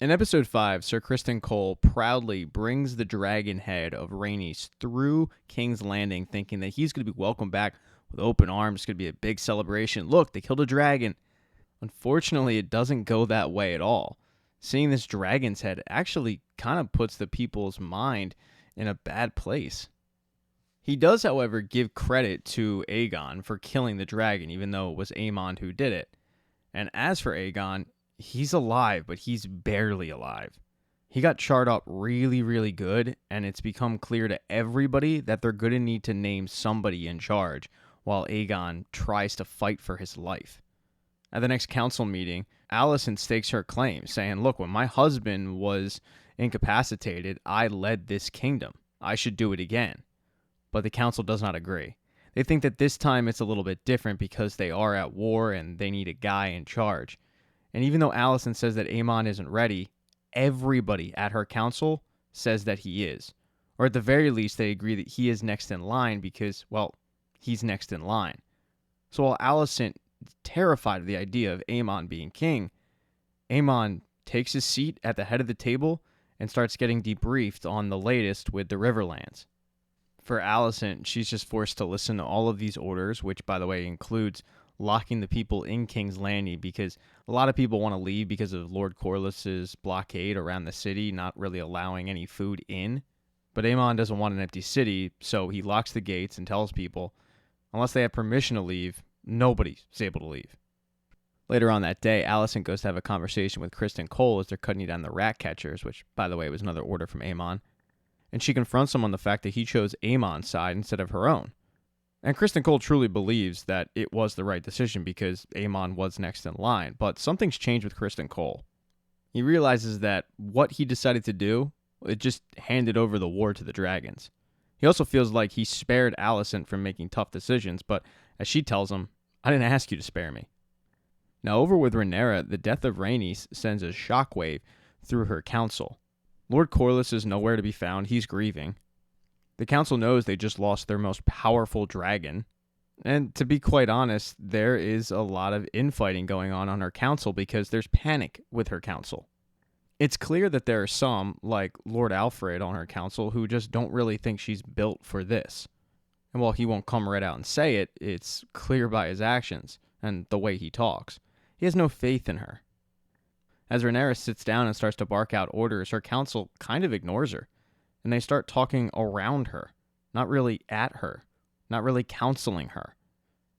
In episode 5, Sir Criston Cole proudly brings the dragon head of Rhaenys through King's Landing, thinking that he's going to be welcomed back with open arms. It's going to be a big celebration. Look, they killed a dragon. Unfortunately, it doesn't go that way at all. Seeing this dragon's head actually kind of puts the people's mind in a bad place. He does, however, give credit to Aegon for killing the dragon, even though it was Aemon who did it. And as for Aegon, he's alive, but he's barely alive. He got charred up really, really good, and it's become clear to everybody that they're going to need to name somebody in charge while Aegon tries to fight for his life. At the next council meeting, Alicent stakes her claim, saying, look, when my husband was incapacitated, I led this kingdom. I should do it again. But the council does not agree. They think that this time it's a little bit different because they are at war and they need a guy in charge. And even though Alicent says that Aemon isn't ready, everybody at her council says that he is. Or at the very least, they agree that he is next in line because, well, he's next in line. So while Alicent is terrified of the idea of Aemon being king, Aemon takes his seat at the head of the table and starts getting debriefed on the latest with the Riverlands. For Alicent, she's just forced to listen to all of these orders, which, by the way, includes locking the people in King's Landing because a lot of people want to leave because of Lord Corlys's blockade around the city, not really allowing any food in. But Aemon doesn't want an empty city, so he locks the gates and tells people, unless they have permission to leave, nobody's able to leave. Later on that day, Alicent goes to have a conversation with Criston Cole as they're cutting down the rat catchers, which, by the way, was another order from Aemon. And she confronts him on the fact that he chose Aemon's side instead of her own. And Criston Cole truly believes that it was the right decision because Aemon was next in line. But something's changed with Criston Cole. He realizes that what he decided to do, it just handed over the war to the dragons. He also feels like he spared Alicent from making tough decisions, but as she tells him, I didn't ask you to spare me. Now over with Rhaenyra, the death of Rhaenys sends a shockwave through her council. Lord Corlys is nowhere to be found. He's grieving. The council knows they just lost their most powerful dragon. And to be quite honest, there is a lot of infighting going on her council because there's panic with her council. It's clear that there are some, like Lord Alfred on her council, who just don't really think she's built for this. And while he won't come right out and say it, it's clear by his actions and the way he talks. He has no faith in her. As Rhaenyra sits down and starts to bark out orders, her council kind of ignores her, and they start talking around her, not really at her, not really counseling her.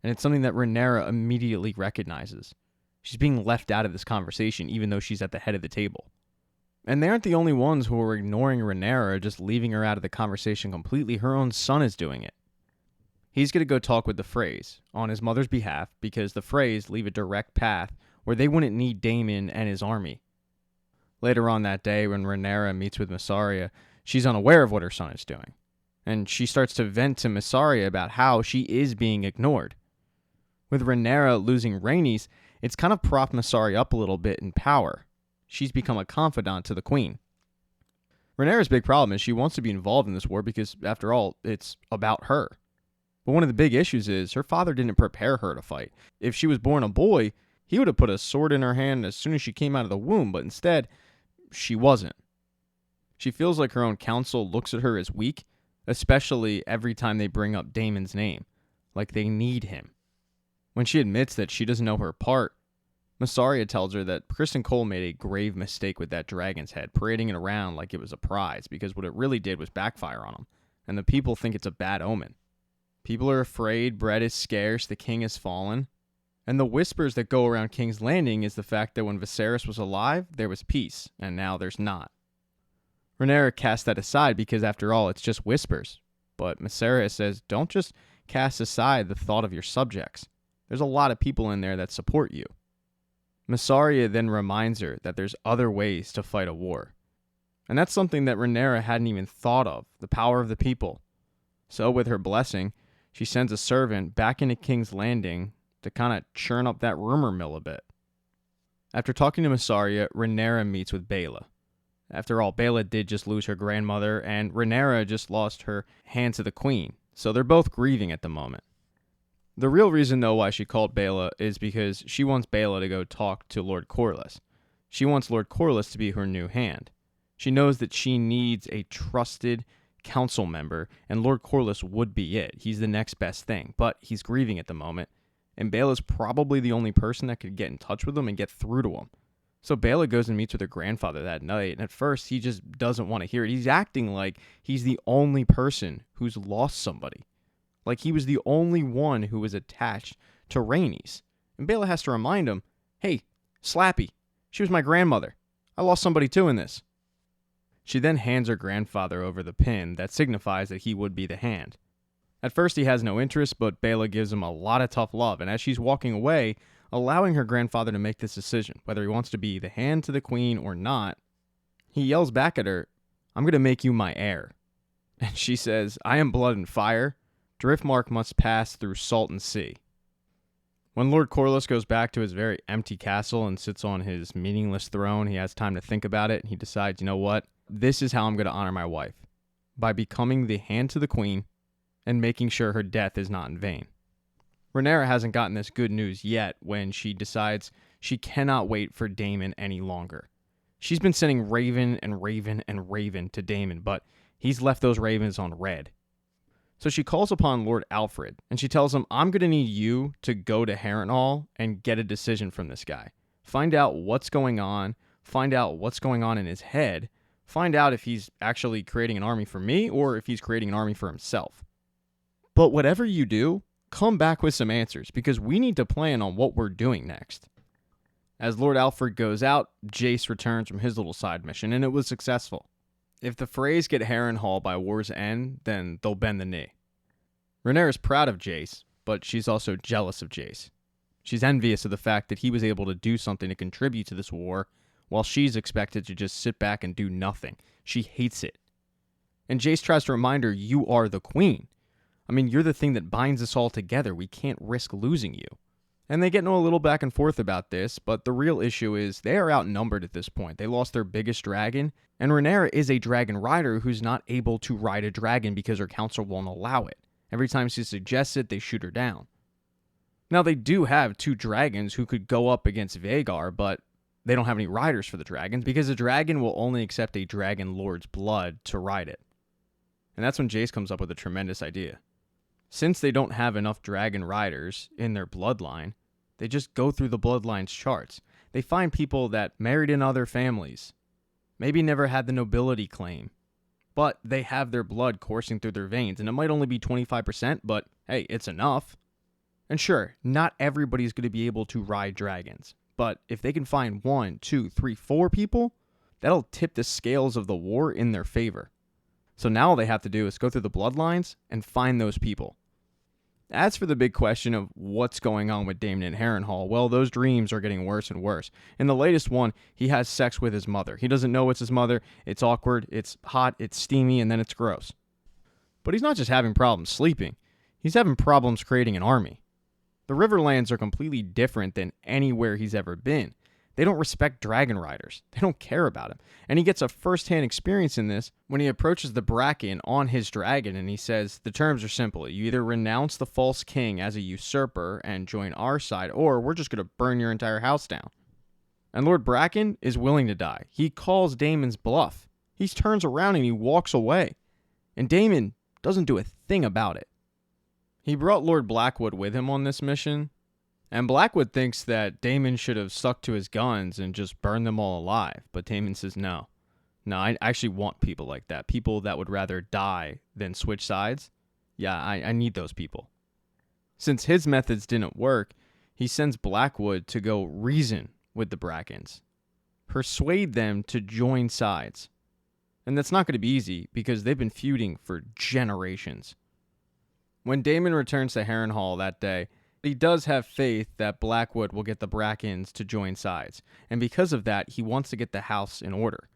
And it's something that Rhaenyra immediately recognizes. She's being left out of this conversation, even though she's at the head of the table. And they aren't the only ones who are ignoring Rhaenyra or just leaving her out of the conversation completely. Her own son is doing it. He's going to go talk with the Freys on his mother's behalf because the Freys leave a direct path where they wouldn't need Daemon and his army. Later on that day, when Rhaenyra meets with Mysaria, she's unaware of what her son is doing. And she starts to vent to Mysaria about how she is being ignored. With Rhaenyra losing Rhaenys, it's kind of propped Mysaria up a little bit in power. She's become a confidant to the queen. Rhaenyra's big problem is she wants to be involved in this war because, after all, it's about her. But one of the big issues is her father didn't prepare her to fight. If she was born a boy, he would have put a sword in her hand as soon as she came out of the womb, but instead, she wasn't. She feels like her own council looks at her as weak, especially every time they bring up Daemon's name, like they need him. When she admits that she doesn't know her part, Mysaria tells her that Criston Cole made a grave mistake with that dragon's head, parading it around like it was a prize, because what it really did was backfire on him, and the people think it's a bad omen. People are afraid, bread is scarce, the king has fallen. And the whispers that go around King's Landing is the fact that when Viserys was alive, there was peace, and now there's not. Rhaenyra casts that aside because, after all, it's just whispers. But Mysaria says, don't just cast aside the thought of your subjects. There's a lot of people in there that support you. Mysaria then reminds her that there's other ways to fight a war. And that's something that Rhaenyra hadn't even thought of, the power of the people. So with her blessing, she sends a servant back into King's Landing to kind of churn up that rumor mill a bit. After talking to Mysaria, Rhaenyra meets with Baela. After all, Baela did just lose her grandmother, and Rhaenyra just lost her hand to the queen, so they're both grieving at the moment. The real reason, though, why she called Baela is because she wants Baela to go talk to Lord Corlys. She wants Lord Corlys to be her new hand. She knows that she needs a trusted council member, and Lord Corlys would be it. He's the next best thing, but he's grieving at the moment, and Baela's probably the only person that could get in touch with him and get through to him. So Baela goes and meets with her grandfather that night, and at first he just doesn't want to hear it. He's acting like he's the only person who's lost somebody. Like he was the only one who was attached to Rhaenys. And Baela has to remind him, hey, Slappy, she was my grandmother. I lost somebody too in this. She then hands her grandfather over the pin that signifies that he would be the hand. At first he has no interest, but Baela gives him a lot of tough love, and as she's walking away, allowing her grandfather to make this decision, whether he wants to be the hand to the queen or not, he yells back at her, I'm going to make you my heir. And she says, I am blood and fire. Driftmark must pass through salt and sea. When Lord Corlys goes back to his very empty castle and sits on his meaningless throne, he has time to think about it, and he decides, you know what? This is how I'm going to honor my wife, by becoming the hand to the queen and making sure her death is not in vain. Rhaenyra hasn't gotten this good news yet when she decides she cannot wait for Daemon any longer. She's been sending Raven and Raven and Raven to Daemon, but he's left those ravens on red. So she calls upon Lord Alfred, and she tells him, I'm going to need you to go to Harrenhal and get a decision from this guy. Find out what's going on in his head, find out if he's actually creating an army for me or if he's creating an army for himself. But whatever you do, come back with some answers, because we need to plan on what we're doing next. As Lord Alfred goes out, Jace returns from his little side mission, and it was successful. If the Freys get Harrenhal by war's end, then they'll bend the knee. Rhaenyra's proud of Jace, but she's also jealous of Jace. She's envious of the fact that he was able to do something to contribute to this war, while she's expected to just sit back and do nothing. She hates it. And Jace tries to remind her, you are the queen. I mean, you're the thing that binds us all together. We can't risk losing you. And they get into a little back and forth about this, but the real issue is they are outnumbered at this point. They lost their biggest dragon, and Rhaenyra is a dragon rider who's not able to ride a dragon because her council won't allow it. Every time she suggests it, they shoot her down. Now, they do have 2 dragons who could go up against Vhagar, but they don't have any riders for the dragons because a dragon will only accept a dragon lord's blood to ride it. And that's when Jace comes up with a tremendous idea. Since they don't have enough dragon riders in their bloodline, they just go through the bloodline's charts. They find people that married in other families, maybe never had the nobility claim, but they have their blood coursing through their veins, and it might only be 25%, but hey, it's enough. And sure, not everybody's going to be able to ride dragons, but if they can find 1, 2, 3, 4 people, that'll tip the scales of the war in their favor. So now all they have to do is go through the bloodlines and find those people. As for the big question of what's going on with Daemon and Harrenhal, well, those dreams are getting worse and worse. In the latest one, he has sex with his mother. He doesn't know it's his mother. It's awkward, it's hot, it's steamy, and then it's gross. But he's not just having problems sleeping. He's having problems creating an army. The Riverlands are completely different than anywhere he's ever been. They don't respect dragon riders. They don't care about him. And he gets a first-hand experience in this when he approaches the Bracken on his dragon and he says, the terms are simple. You either renounce the false king as a usurper and join our side, or we're just going to burn your entire house down. And Lord Bracken is willing to die. He calls Daemon's bluff. He turns around and he walks away. And Daemon doesn't do a thing about it. He brought Lord Blackwood with him on this mission, and Blackwood thinks that Daemon should have stuck to his guns and just burned them all alive. But Daemon says, no, I actually want people like that. People that would rather die than switch sides. Yeah, I need those people. Since his methods didn't work, he sends Blackwood to go reason with the Brackens. Persuade them to join sides. And that's not going to be easy because they've been feuding for generations. When Daemon returns to Harrenhal that day, he does have faith that Blackwood will get the Brackens to join sides, and because of that, he wants to get the house in order.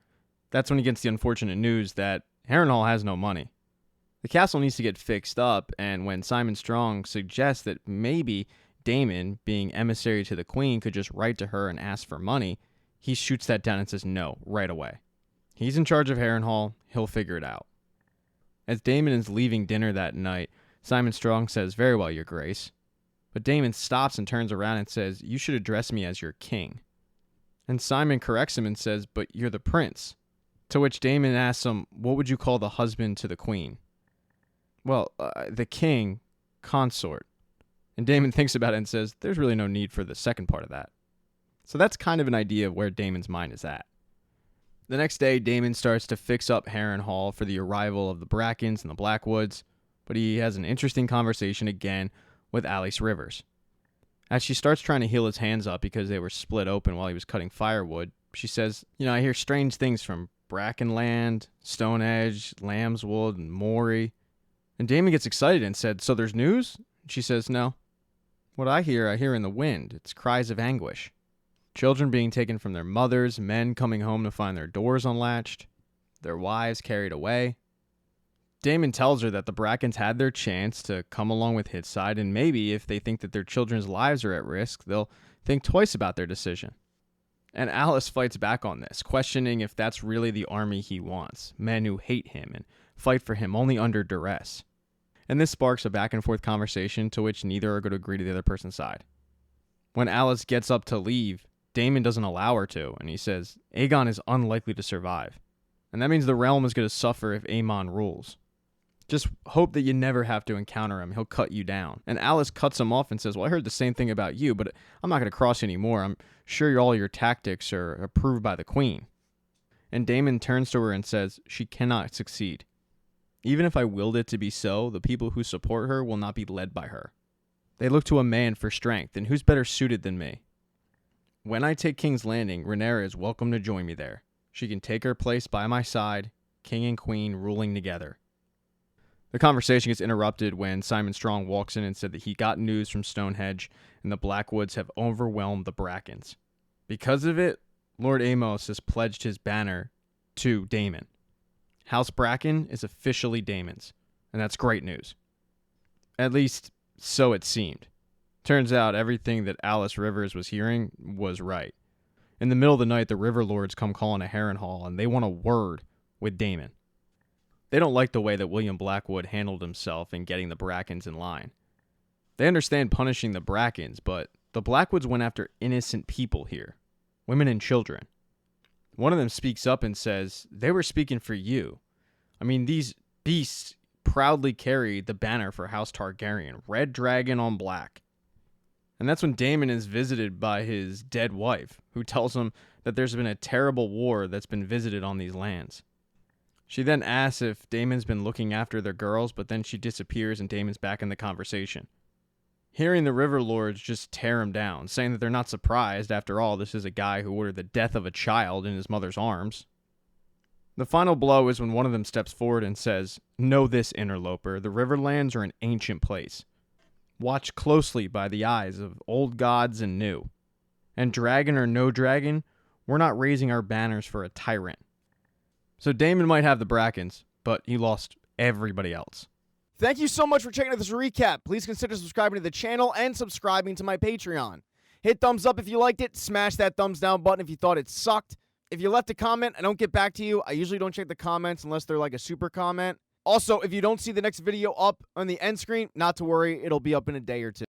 That's when he gets the unfortunate news that Harrenhal has no money. The castle needs to get fixed up, and when Simon Strong suggests that maybe Daemon, being emissary to the queen, could just write to her and ask for money, he shoots that down and says no right away. He's in charge of Harrenhal, he'll figure it out. As Daemon is leaving dinner that night, Simon Strong says, very well, your grace. But Daemon stops and turns around and says, you should address me as your king. And Simon corrects him and says, "But you're the prince." To which Damon asks him, "What would you call the husband to the queen?" "Well, the king, consort." And Damon thinks about it and says, "There's really no need for the second part of that." So that's kind of an idea of where Damon's mind is at. The next day, Damon starts to fix up Harrenhal for the arrival of the Brackens and the Blackwoods, but he has an interesting conversation again with Alice Rivers. As she starts trying to heal his hands up because they were split open while he was cutting firewood, she says, "I hear strange things from Brackenland, Stone Edge, Lambswood, and Moray." And Damon gets excited and said, "So there's news?" She says, "No. What I hear in the wind. It's cries of anguish. Children being taken from their mothers, men coming home to find their doors unlatched, their wives carried away." Damon tells her that the Brackens had their chance to come along with his side, and maybe if they think that their children's lives are at risk, they'll think twice about their decision. And Alice fights back on this, questioning if that's really the army he wants, men who hate him and fight for him only under duress. And this sparks a back and forth conversation to which neither are going to agree to the other person's side. When Alice gets up to leave, Damon doesn't allow her to, and he says, "Aegon is unlikely to survive. And that means the realm is going to suffer if Aemon rules. Just hope that you never have to encounter him. He'll cut you down." And Alice cuts him off and says, "Well, I heard the same thing about you, but I'm not going to cross you anymore. I'm sure all your tactics are approved by the queen." And Damon turns to her and says, "She cannot succeed. Even if I willed it to be so, the people who support her will not be led by her. They look to a man for strength, and who's better suited than me? When I take King's Landing, Rhaenyra is welcome to join me there. She can take her place by my side, king and queen ruling together." The conversation gets interrupted when Simon Strong walks in and said that he got news from Stonehenge and the Blackwoods have overwhelmed the Brackens. Because of it, Lord Amos has pledged his banner to Daemon. House Bracken is officially Daemon's, and that's great news. At least, so it seemed. Turns out everything that Alice Rivers was hearing was right. In the middle of the night, the River Lords come calling to Harrenhal, and they want a word with Daemon. They don't like the way that William Blackwood handled himself in getting the Brackens in line. They understand punishing the Brackens, but the Blackwoods went after innocent people here, women and children. One of them speaks up and says, "They were speaking for you. I mean, these beasts proudly carried the banner for House Targaryen, red dragon on black." And that's when Daemon is visited by his dead wife, who tells him that there's been a terrible war that's been visited on these lands. She then asks if Daemon's been looking after their girls, but then she disappears and Daemon's back in the conversation. Hearing the River Lords just tear him down, saying that they're not surprised. After all, this is a guy who ordered the death of a child in his mother's arms. The final blow is when one of them steps forward and says, "Know this, interloper, the Riverlands are an ancient place. Watch closely by the eyes of old gods and new. And dragon or no dragon, we're not raising our banners for a tyrant." So Daemon might have the Brackens, but he lost everybody else. Thank you so much for checking out this recap. Please consider subscribing to the channel and subscribing to my Patreon. Hit thumbs up if you liked it. Smash that thumbs down button if you thought it sucked. If you left a comment, I don't get back to you. I usually don't check the comments unless they're like a super comment. Also, if you don't see the next video up on the end screen, not to worry, it'll be up in a day or two.